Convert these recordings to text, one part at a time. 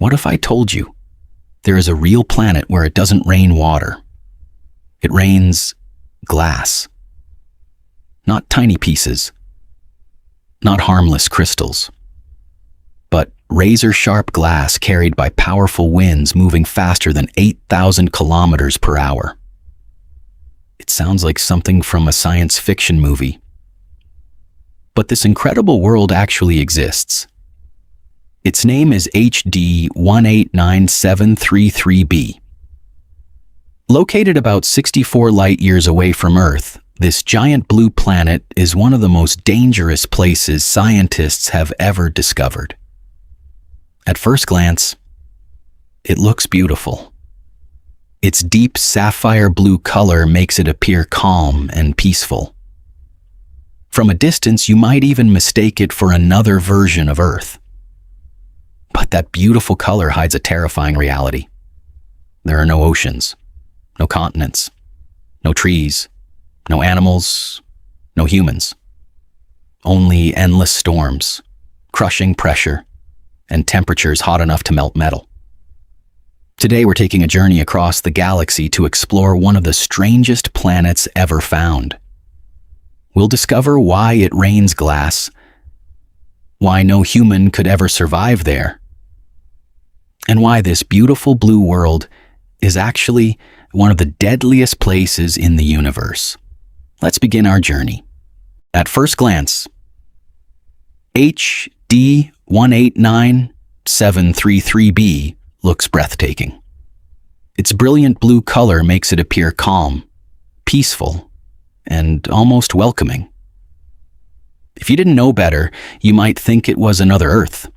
What if I told you there is a real planet where it doesn't rain water? It rains glass. Not tiny pieces, not harmless crystals, but razor-sharp glass carried by powerful winds moving faster than 8,000 kilometers per hour. It sounds like something from a science fiction movie. But this incredible world actually exists. Its name is HD 189733b. Located about 64 light-years away from Earth, this giant blue planet is one of the most dangerous places scientists have ever discovered. At first glance, it looks beautiful. Its deep sapphire blue color makes it appear calm and peaceful. From a distance, you might even mistake it for another version of Earth. But that beautiful color hides a terrifying reality. There are no oceans, no continents, no trees, no animals, no humans. Only endless storms, crushing pressure, and temperatures hot enough to melt metal. Today we're taking a journey across the galaxy to explore one of the strangest planets ever found. We'll discover why it rains glass, why no human could ever survive there, and why this beautiful blue world is actually one of the deadliest places in the universe. Let's begin our journey. At first glance, HD 189733b looks breathtaking. Its brilliant blue color makes it appear calm, peaceful, and almost welcoming. If you didn't know better, you might think it was another Earth.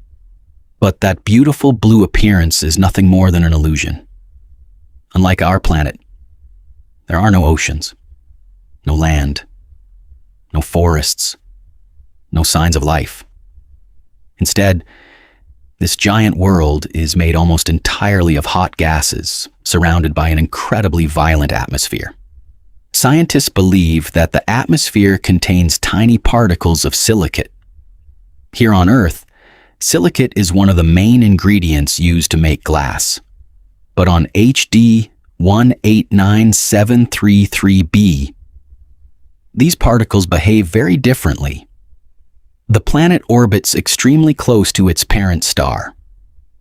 But that beautiful blue appearance is nothing more than an illusion. Unlike our planet, there are no oceans, no land, no forests, no signs of life. Instead, this giant world is made almost entirely of hot gases, surrounded by an incredibly violent atmosphere. Scientists believe that the atmosphere contains tiny particles of silicate. Here on Earth, silicate is one of the main ingredients used to make glass. But on HD 189733b, these particles behave very differently. The planet orbits extremely close to its parent star,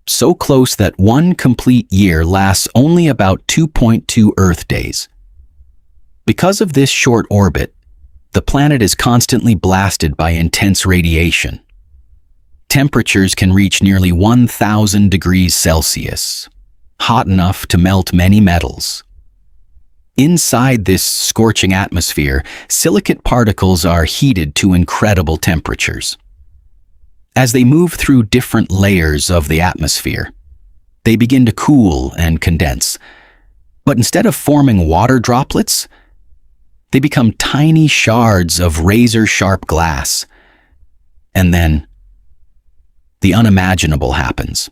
so close that one complete year lasts only about 2.2 Earth days. Because of this short orbit, the planet is constantly blasted by intense radiation. Temperatures can reach nearly 1,000 degrees Celsius, hot enough to melt many metals. Inside this scorching atmosphere, silicate particles are heated to incredible temperatures. As they move through different layers of the atmosphere, they begin to cool and condense. But instead of forming water droplets, they become tiny shards of razor-sharp glass. And then, the unimaginable happens.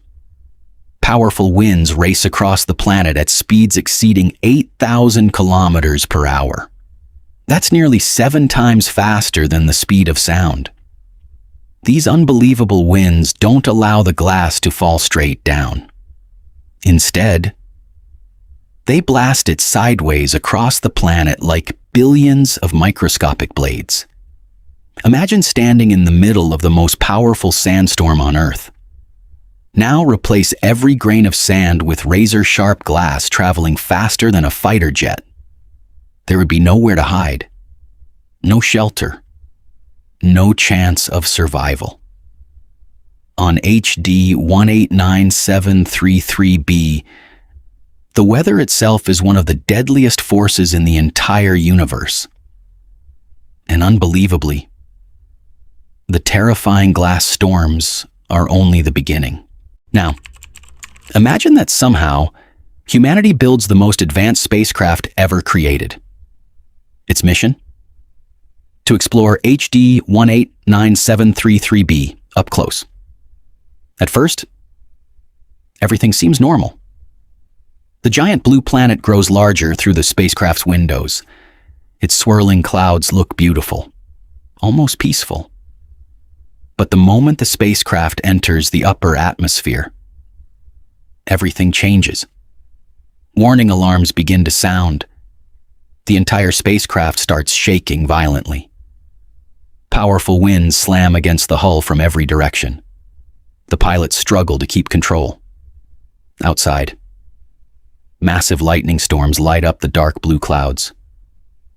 Powerful winds race across the planet at speeds exceeding 8,000 kilometers per hour. That's nearly 7 times faster than the speed of sound. These unbelievable winds don't allow the glass to fall straight down. Instead, they blast it sideways across the planet like billions of microscopic blades. Imagine standing in the middle of the most powerful sandstorm on Earth. Now replace every grain of sand with razor-sharp glass traveling faster than a fighter jet. There would be nowhere to hide, no shelter, no chance of survival. On HD 189733b, the weather itself is one of the deadliest forces in the entire universe. And unbelievably, the terrifying glass storms are only the beginning. Now, imagine that somehow humanity builds the most advanced spacecraft ever created. Its mission? To explore HD 189733b up close. At first, everything seems normal. The giant blue planet grows larger through the spacecraft's windows. Its swirling clouds look beautiful, almost peaceful. But the moment the spacecraft enters the upper atmosphere, everything changes. Warning alarms begin to sound. The entire spacecraft starts shaking violently. Powerful winds slam against the hull from every direction. The pilots struggle to keep control. Outside, massive lightning storms light up the dark blue clouds.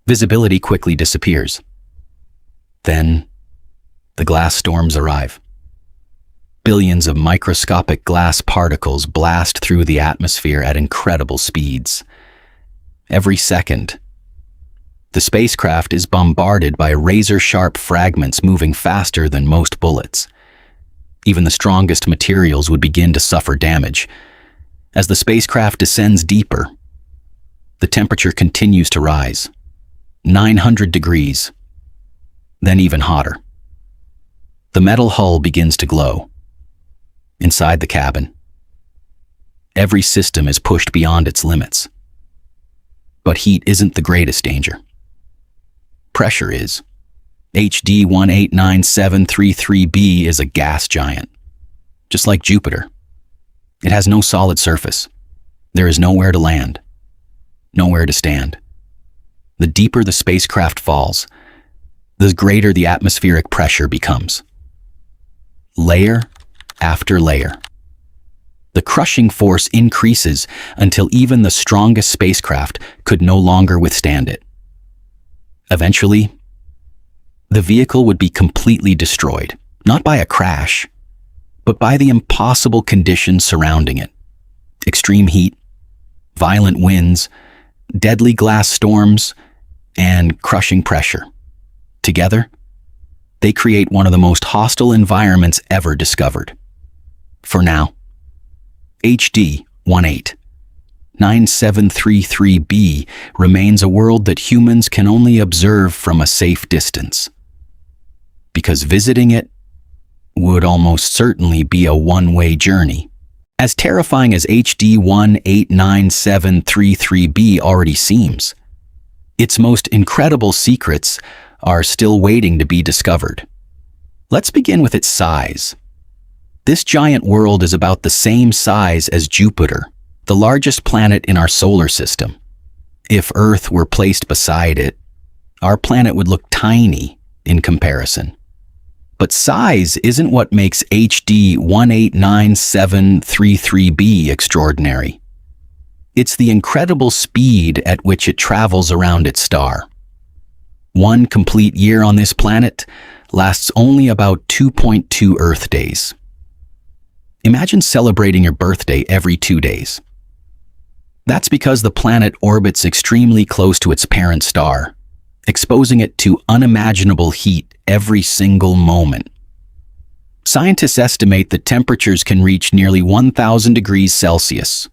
Visibility quickly disappears. Then, the glass storms arrive. Billions of microscopic glass particles blast through the atmosphere at incredible speeds. Every second, the spacecraft is bombarded by razor-sharp fragments moving faster than most bullets. Even the strongest materials would begin to suffer damage. As the spacecraft descends deeper, the temperature continues to rise. 900 degrees, then even hotter. The metal hull begins to glow. Inside the cabin, every system is pushed beyond its limits. But heat isn't the greatest danger. Pressure is. HD 189733b is a gas giant, just like Jupiter. It has no solid surface. There is nowhere to land, nowhere to stand. The deeper the spacecraft falls, the greater the atmospheric pressure becomes. Layer after layer. The crushing force increases until even the strongest spacecraft could no longer withstand it. Eventually, the vehicle would be completely destroyed, not by a crash, but by the impossible conditions surrounding it. Extreme heat, violent winds, deadly glass storms, and crushing pressure. Together, they create one of the most hostile environments ever discovered. For now, HD 189733b remains a world that humans can only observe from a safe distance. Because visiting it would almost certainly be a one-way journey. As terrifying as HD 189733b already seems, its most incredible secrets are still waiting to be discovered. Let's begin with its size. This giant world is about the same size as Jupiter, the largest planet in our solar system. If Earth were placed beside it, our planet would look tiny in comparison. But size isn't what makes HD 189733b extraordinary. It's the incredible speed at which it travels around its star. One complete year on this planet lasts only about 2.2 Earth days. Imagine celebrating your birthday every 2 days. That's because the planet orbits extremely close to its parent star, exposing it to unimaginable heat every single moment. Scientists estimate that temperatures can reach nearly 1,000 degrees Celsius,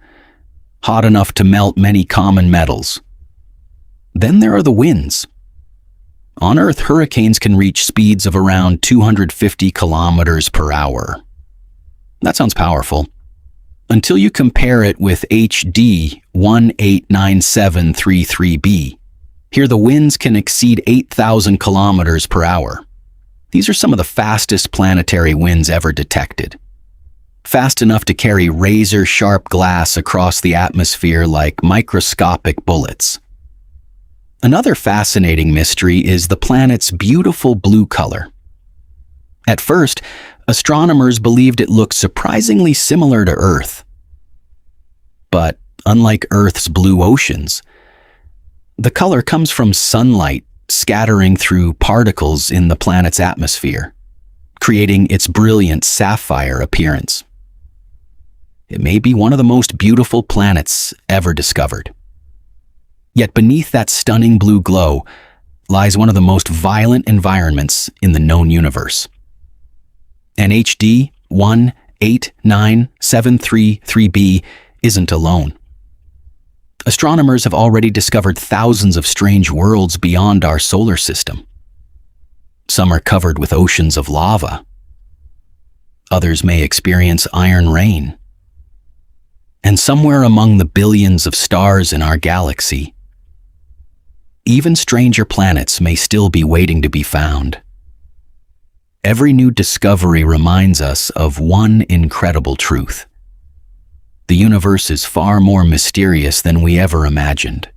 hot enough to melt many common metals. Then there are the winds. On Earth, hurricanes can reach speeds of around 250 kilometers per hour. That sounds powerful, until you compare it with HD 189733b. Here the winds can exceed 8,000 kilometers per hour. These are some of the fastest planetary winds ever detected. Fast enough to carry razor-sharp glass across the atmosphere like microscopic bullets. Another fascinating mystery is the planet's beautiful blue color. At first, astronomers believed it looked surprisingly similar to Earth. But unlike Earth's blue oceans, the color comes from sunlight scattering through particles in the planet's atmosphere, creating its brilliant sapphire appearance. It may be one of the most beautiful planets ever discovered. Yet beneath that stunning blue glow lies one of the most violent environments in the known universe. And HD 189733b isn't alone. Astronomers have already discovered thousands of strange worlds beyond our solar system. Some are covered with oceans of lava. Others may experience iron rain. And somewhere among the billions of stars in our galaxy, even stranger planets may still be waiting to be found. Every new discovery reminds us of one incredible truth. The universe is far more mysterious than we ever imagined.